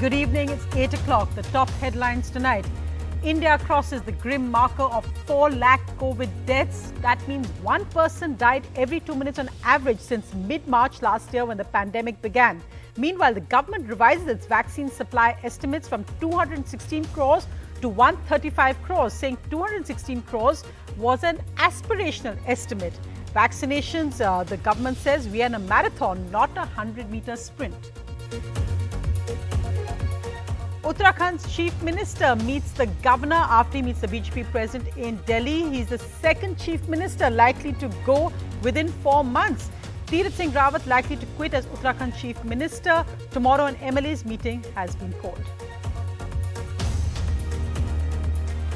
Good evening, it's 8 o'clock. The top headlines tonight. India crosses the grim marker of 4 lakh COVID deaths. That means one person died every 2 minutes on average since mid-March last year when the pandemic began. Meanwhile, the government revises its vaccine supply estimates from 216 crores to 135 crores, saying 216 crores was an aspirational estimate. Vaccinations, the government says, we are in a marathon, not a 100-meter sprint. Uttarakhand's chief minister meets the governor after he meets the BJP president in Delhi. He's the second chief minister likely to go within 4 months. Tirath Singh Rawat likely to quit as Uttarakhand chief minister. Tomorrow an MLA's meeting has been called.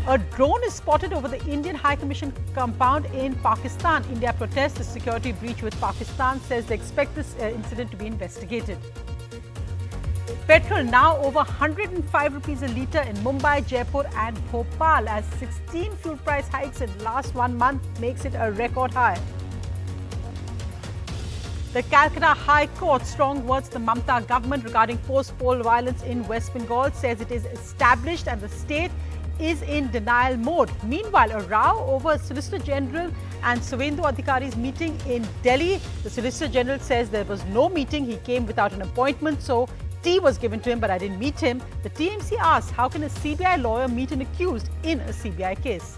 A drone is spotted over the Indian High Commission compound in Pakistan. India protests the security breach with Pakistan, says they expect this incident to be investigated. Petrol now over 105 rupees a litre in Mumbai, Jaipur and Bhopal as 16 fuel price hikes in last 1 month makes it a record high. The Calcutta High Court, strong words to the Mamata government regarding post-poll violence in West Bengal, says it is established and the state is in denial mode. Meanwhile, a row over Solicitor General and Suvendu Adhikari's meeting in Delhi. The Solicitor General says there was no meeting. He came without an appointment, so tea was given to him, but I didn't meet him. The TMC asks, how can a CBI lawyer meet an accused in a CBI case?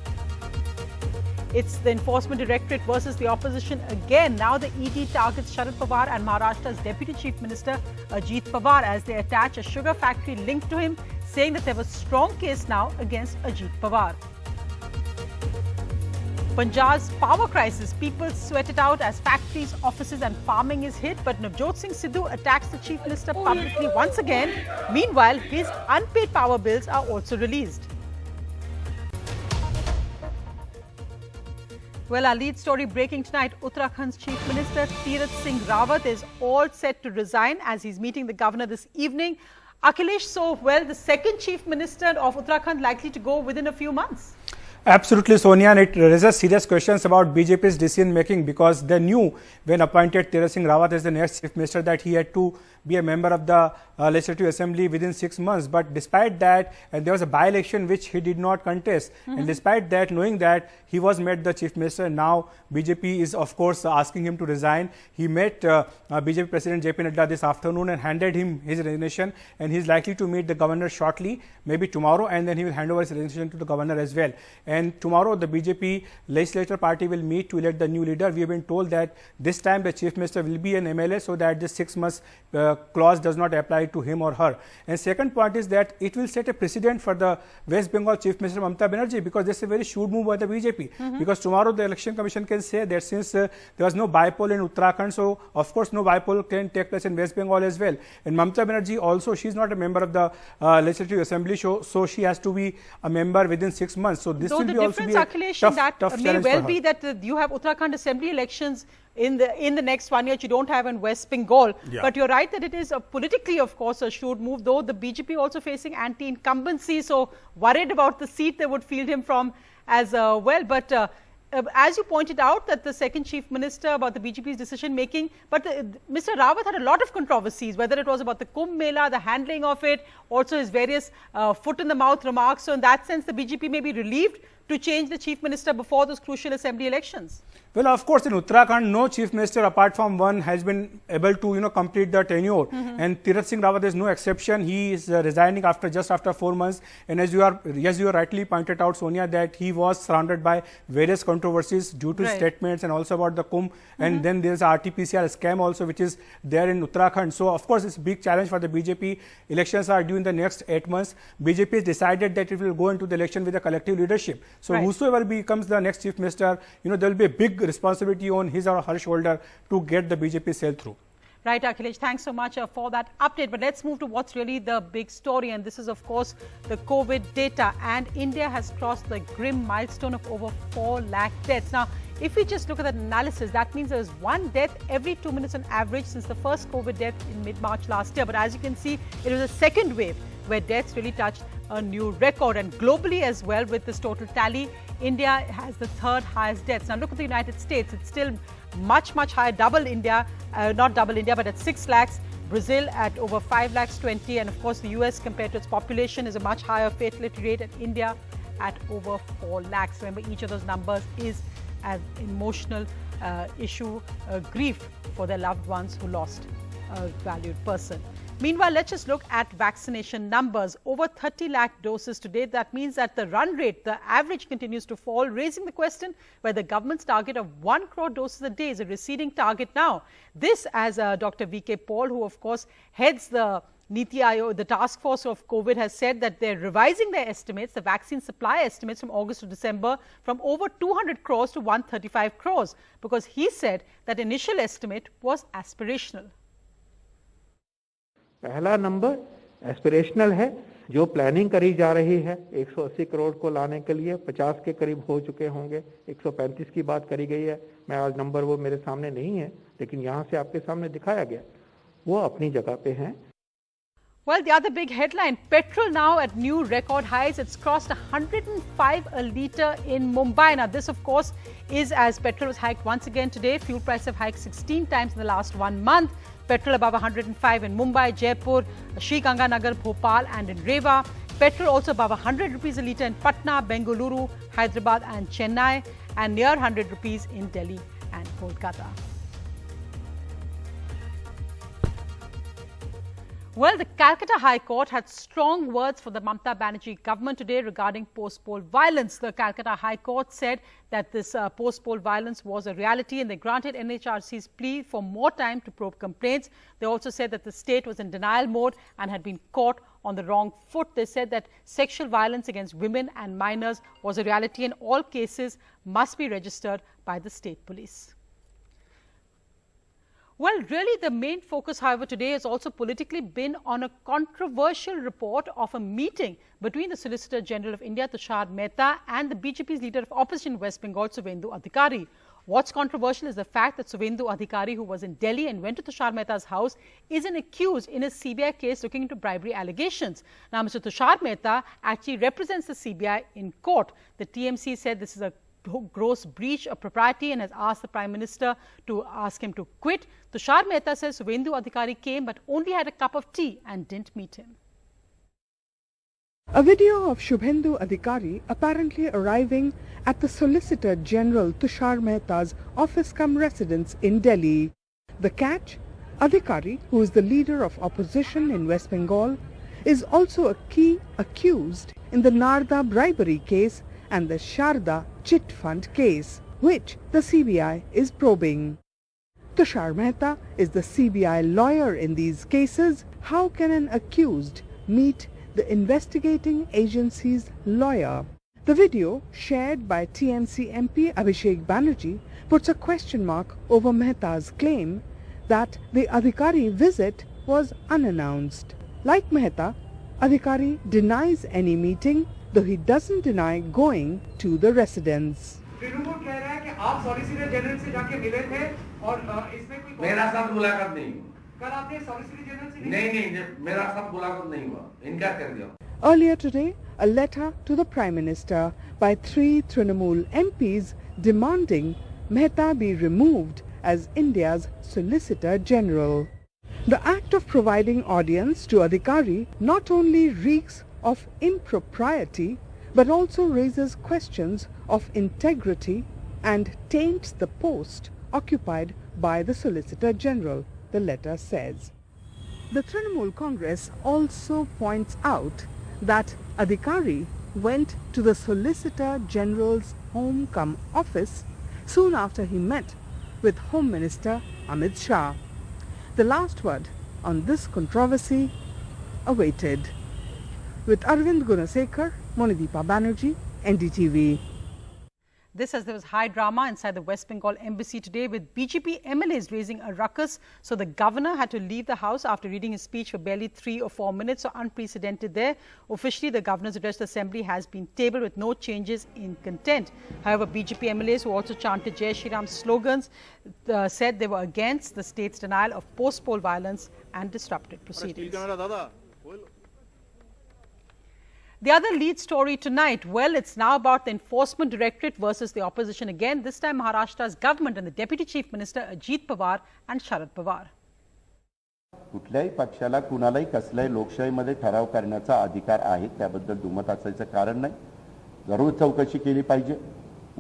It's the Enforcement Directorate versus the opposition again. Now the ED targets Sharad Pawar and Maharashtra's Deputy Chief Minister Ajit Pawar as they attach a sugar factory linked to him, saying that they have a strong case now against Ajit Pawar. Punjab's power crisis. People sweat it out as factories, offices and farming is hit. But Navjot Singh Sidhu attacks the Chief Minister publicly once again. Meanwhile, his unpaid power bills are also released. Well, our lead story breaking tonight. Uttarakhand's Chief Minister Tirath Singh Rawat is all set to resign as he's meeting the governor this evening. Akhilesh, so well, the second Chief Minister of Uttarakhand likely to go within a few months. Absolutely, Sonia, and it raises serious questions about BJP's decision making because they knew when appointed Tirath Singh Rawat as the next Chief Minister that he had to be a member of the Legislative Assembly within 6 months. But despite that, and there was a by-election which he did not contest. And despite that, knowing that he was made the Chief Minister, now BJP is of course asking him to resign. He met BJP President JP Nadda this afternoon and handed him his resignation, and he is likely to meet the governor shortly, maybe tomorrow, and then he will hand over his resignation to the governor as well. And tomorrow the BJP legislature party will meet to elect the new leader. We have been told that this time the Chief Minister will be an MLA, so that this 6 months clause does not apply to him or her. And second point is that it will set a precedent for the West Bengal Chief Minister Mamata Banerjee, because this is a very shrewd move by the BJP. Because tomorrow the Election Commission can say that since there was no bypoll in Uttarakhand, so of course no bypoll can take place in West Bengal as well. And Mamata Banerjee also, she is not a member of the Legislative Assembly, so she has to be a member within 6 months. So this will be also be a tough may well be that you have Uttarakhand Assembly elections in the next 1 year, which you don't have in West Bengal. Yeah. But you're right that it is politically, of course, a shrewd move, though the BJP also facing anti-incumbency, so worried about the seat they would field him from as well. But as you pointed out, that the second Chief Minister, about the BJP's decision making, but Mr. Rawat had a lot of controversies, whether it was about the Kumbh Mela, the handling of it, also his various foot in the mouth remarks. So in that sense, the BJP may be relieved to change the Chief Minister before those crucial Assembly elections. Well, of course, in Uttarakhand, no Chief Minister apart from one has been able to, complete the tenure. And Tirath Singh Rawat is no exception. He is resigning just after 4 months. And as you rightly pointed out, Sonia, that he was surrounded by various controversies due to statements and also about the Kumbh. And then there is RT-PCR scam also, which is there in Uttarakhand. So, of course, it's a big challenge for the BJP. Elections are due in the next 8 months. BJP has decided that it will go into the election with a collective leadership. So, whosoever becomes the next Chief Minister, there will be a big responsibility on his or her shoulder to get the BJP sail through. Right, Akhilesh, thanks so much for that update. But let's move to what's really the big story. And this is, of course, the COVID data. And India has crossed the grim milestone of over 4 lakh deaths. Now, if we just look at that analysis, that means there was 1 death every 2 minutes on average since the first COVID death in mid-March last year. But as you can see, it was a second wave where deaths really touched a new record. And globally as well, with this total tally, India has the 3rd highest deaths. Now look at the United States. It's still much higher, double India, not double India, but at 6 lakhs. Brazil at over 5,20,000, and of course the US compared to its population is a much higher fatality rate, and India at over 4 lakhs. Remember, each of those numbers is an emotional issue, grief for their loved ones who lost a valued person. Meanwhile, let's just look at vaccination numbers. Over 30 lakh doses today. That means that the run rate, the average, continues to fall, raising the question whether the government's target of 1 crore doses a day is a receding target now. This, as Dr. V.K. Paul, who of course heads the Niti Aayog, the task force of COVID, has said that they're revising their estimates, the vaccine supply estimates from August to December, from over 200 crores to 135 crores, because he said that initial estimate was aspirational. पहला number aspirational है, जो planning करी जा रही है 180 करोड़ को लाने के लिए 50 के करीब हो चुके होंगे, 135 की बात करी गई है। मैं आज नंबर वो मेरे सामने नहीं है, लेकिन यहाँ से आपके सामने दिखाया गया, वो अपनी जगह पे हैं। Well, the other big headline, petrol now at new record highs. It's crossed 105 a litre in Mumbai. Now, this, of course, is as petrol was hiked once again today. Fuel prices have hiked 16 times in the last 1 month. Petrol above 105 in Mumbai, Jaipur, Sri Ganganagar, Bhopal and in Rewa. Petrol also above 100 rupees a litre in Patna, Bengaluru, Hyderabad and Chennai, and near 100 rupees in Delhi and Kolkata. Well, the Calcutta High Court had strong words for the Mamata Banerjee government today regarding post-poll violence. The Calcutta High Court said that this post-poll violence was a reality, and they granted NHRC's plea for more time to probe complaints. They also said that the state was in denial mode and had been caught on the wrong foot. They said that sexual violence against women and minors was a reality, and all cases must be registered by the state police. Well, really the main focus, however, today has also politically been on a controversial report of a meeting between the Solicitor General of India, Tushar Mehta, and the BJP's leader of opposition in West Bengal, Suvendu Adhikari. What's controversial is the fact that Suvendu Adhikari, who was in Delhi and went to Tushar Mehta's house, is an accused in a CBI case looking into bribery allegations. Now, Mr. Tushar Mehta actually represents the CBI in court. The TMC said this is a gross breach of propriety and has asked the Prime Minister to ask him to quit. Tushar Mehta says Suvendu Adhikari came but only had a cup of tea and didn't meet him. A video of Shubhendu Adhikari apparently arriving at the Solicitor General Tushar Mehta's office-cum-residence in Delhi. The catch? Adhikari, who is the leader of opposition in West Bengal, is also a key accused in the Narda bribery case and the Sharda chit fund case, which the CBI is probing. Tushar Mehta is the CBI lawyer in these cases. How can an accused meet the investigating agency's lawyer? The video, shared by TMC MP Abhishek Banerjee, puts a question mark over Mehta's claim that the Adhikari visit was unannounced. Like Mehta, Adhikari denies any meeting, though he doesn't deny going to the residence. Solicitor general से जाके मिले थे और इसमें कोई मेरा साथ मुलाकात नहीं हुआ। कल आपने सॉलिसिटर जनरल से नहीं मेरा साथ मुलाकात नहीं हुआ, इनकार कर दिया। Earlier today, a letter to the Prime Minister by 3 Trinamool MPs demanding Mehta be removed as India's Solicitor General. The act of providing audience to Adhikari not only reeks of impropriety but also raises questions of integrity and taints the post occupied by the Solicitor General, the letter says. The Trinamool Congress also points out that Adhikari went to the Solicitor General's home-cum-office soon after he met with Home Minister Amit Shah. The last word on this controversy awaited. With Arvind Gunasekar, Monideepa Banerjee, NDTV. This as there was high drama inside the West Bengal embassy today, with BJP MLAs raising a ruckus. So the governor had to leave the house after reading his speech for barely 3 or 4 minutes. So unprecedented there. Officially, the governor's address to the assembly has been tabled with no changes in content. However, BJP MLAs who also chanted Jai Shri Ram slogans said they were against the state's denial of post-poll violence and disrupted proceedings. The other lead story tonight, well, it's now about the Enforcement Directorate versus the opposition again. This time Maharashtra's government and the Deputy Chief Minister Ajit Pawar and Sharad Pawar. कुठल्याही पक्षाला कुणालाही कसल्याही लोकशाहीमध्ये ठराव करण्याचा अधिकार आहे, त्याबद्दल दुमत असायचं कारण नाही. जरूर चौकशी केली पाहिजे.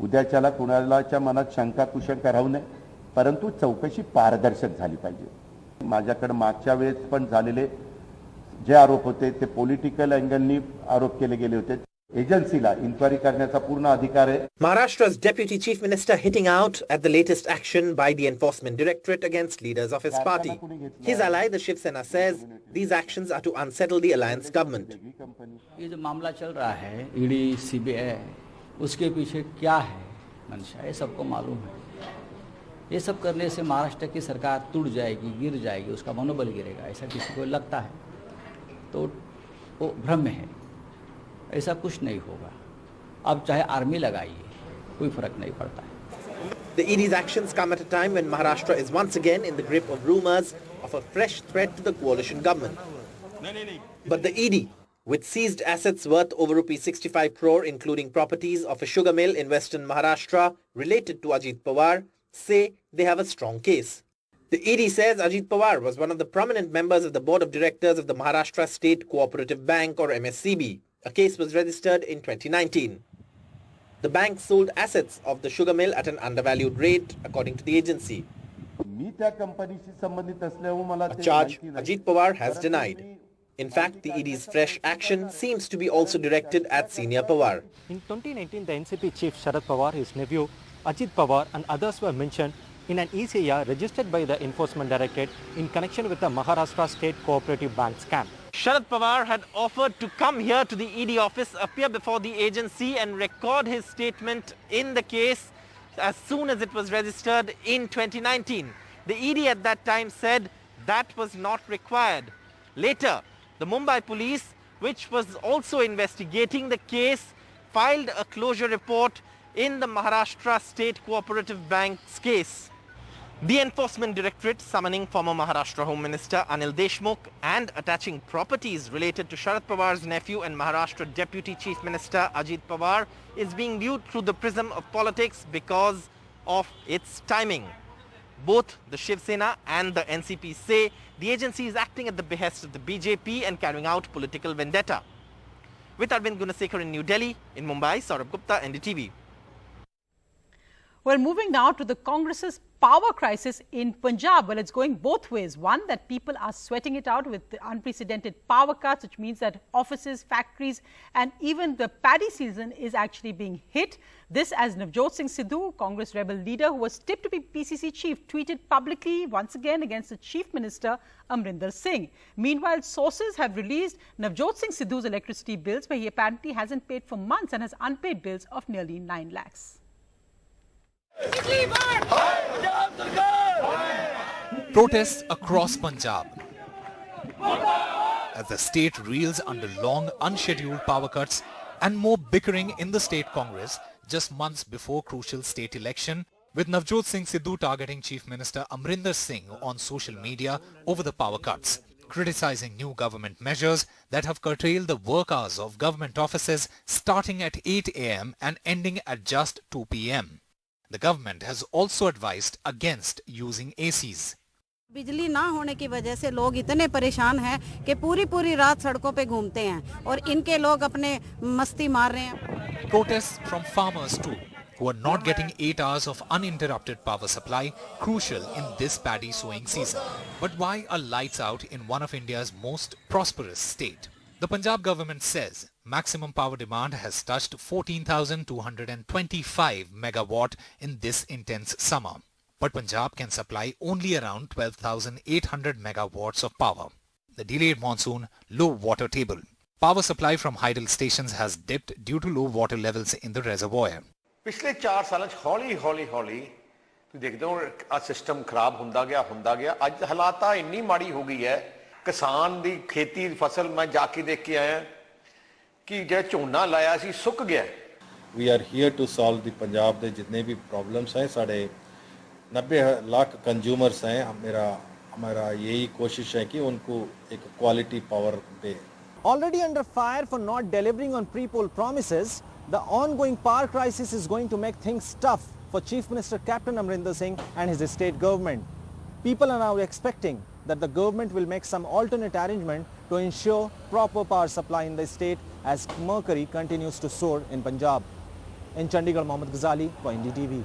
उद्याच्याला कुणालाच्या मनात शंका कुशंका राहू नये, परंतु चौकशी पारदर्शक झाली पाहिजे. माझ्याकडे मागच्या वेळेस पण झालेले जे आरोप होते ते पॉलिटिकल अँगलनी आरोप केले गेले होते. एजन्सीला इन्क्वायरी करण्याचा पूर्ण अधिकार आहे. Maharashtra's Deputy Chief Minister hitting out at the latest action by the Enforcement Directorate against leaders of his party. His ally, the Shiv Sena, says these actions are to unsettle the alliance government. ये जो मामला चल रहा है ED CBI, उसके पीछे क्या है मंशा, ये सबको मालूम है. ये सब करने से महाराष्ट्र की सरकार टूट जाएगी, गिर जाएगी, उसका मनोबल गिरेगा, ऐसा किसी को लगता है तो वो भ्रम में है. ऐसा कुछ नहीं होगा. अब चाहे आर्मी लगाइए, कोई फर्क नहीं पड़ता है. The ED's actions come at a time when Maharashtra is once again in the grip of rumours of a fresh threat to the coalition government. But the ED, with seized assets worth over rupees 65 crore, including properties of a sugar mill in western Maharashtra related to Ajit Pawar, say they have a strong case. The ED says Ajit Pawar was one of the prominent members of the board of directors of the Maharashtra State Cooperative Bank, or MSCB. A case was registered in 2019. The bank sold assets of the sugar mill at an undervalued rate, according to the agency. A charge Ajit Pawar has denied. In fact, the ED's fresh action seems to be also directed at senior Pawar. In 2019, the NCP chief Sharad Pawar, his nephew Ajit Pawar and others were mentioned in an ECIR registered by the Enforcement Directorate in connection with the Maharashtra State Cooperative Bank scam. Sharad Pawar had offered to come here to the ED office, appear before the agency and record his statement in the case as soon as it was registered in 2019. The ED at that time said that was not required. Later, the Mumbai police, which was also investigating the case, filed a closure report in the Maharashtra State Cooperative Bank's case. The Enforcement Directorate, summoning former Maharashtra Home Minister Anil Deshmukh and attaching properties related to Sharad Pawar's nephew and Maharashtra Deputy Chief Minister Ajit Pawar, is being viewed through the prism of politics because of its timing. Both the Shiv Sena and the NCP say the agency is acting at the behest of the BJP and carrying out political vendetta. With Arvind Gunasekar in New Delhi, in Mumbai, Saurabh Gupta, NDTV. Well, moving now to the Congress's power crisis in Punjab. Well, it's going both ways. One, that people are sweating it out with the unprecedented power cuts, which means that offices, factories and even the paddy season is actually being hit. This as Navjot Singh Sidhu, Congress rebel leader who was tipped to be PCC chief, tweeted publicly once again against the Chief Minister Amrinder Singh. Meanwhile, sources have released Navjot Singh Sidhu's electricity bills, where he apparently hasn't paid for months and has unpaid bills of nearly 9 lakhs. Protests across Punjab as the state reels under long unscheduled power cuts and more bickering in the state Congress just months before crucial state election, with Navjot Singh Sidhu targeting Chief Minister Amrinder Singh on social media over the power cuts, criticizing new government measures that have curtailed the work hours of government offices starting at 8 a.m. and ending at just 2 p.m. The government has also advised against using ACs. बिजली ना होने की वजह से लोग इतने परेशान हैं कि पूरी रात सड़कों पे घूमते हैं और इनके लोग अपने मस्ती मार रहे हैं. Protests from farmers too, who are not getting 8 hours of uninterrupted power supply, crucial in this paddy sowing season. But why are lights out in one of India's most prosperous state? The Punjab government says maximum power demand has touched 14,225 megawatt in this intense summer. But Punjab can supply only around 12,800 megawatts of power. The delayed monsoon, low water table. Power supply from hydel stations has dipped due to low water levels in the reservoir. पिछले 4 सालों हौली तुम देखते हो आ system खराब हुंदा गया आज हालात इन्नी माड़ी हो गई है किसान दी खेती फसल मैं जाके देख के आया कि जो झोना लाया सी सुक गया. We are here to solve the Punjab दे जितने भी प्रॉब्लम्स हैं साढ़े 90 लाख कंज्यूमर्स हैं. हमारा यही कोशिश है कि उनको एक quality power they. Already under fire for not delivering on pre-poll promises, the ongoing power crisis is going to make things tough for Chief Minister Captain Amrinder Singh and his state government. People are now expecting that the government will make some alternate arrangement to ensure proper power supply in the state as mercury continues to soar in Punjab. In Chandigarh, Mohammad Ghazali for NDTV.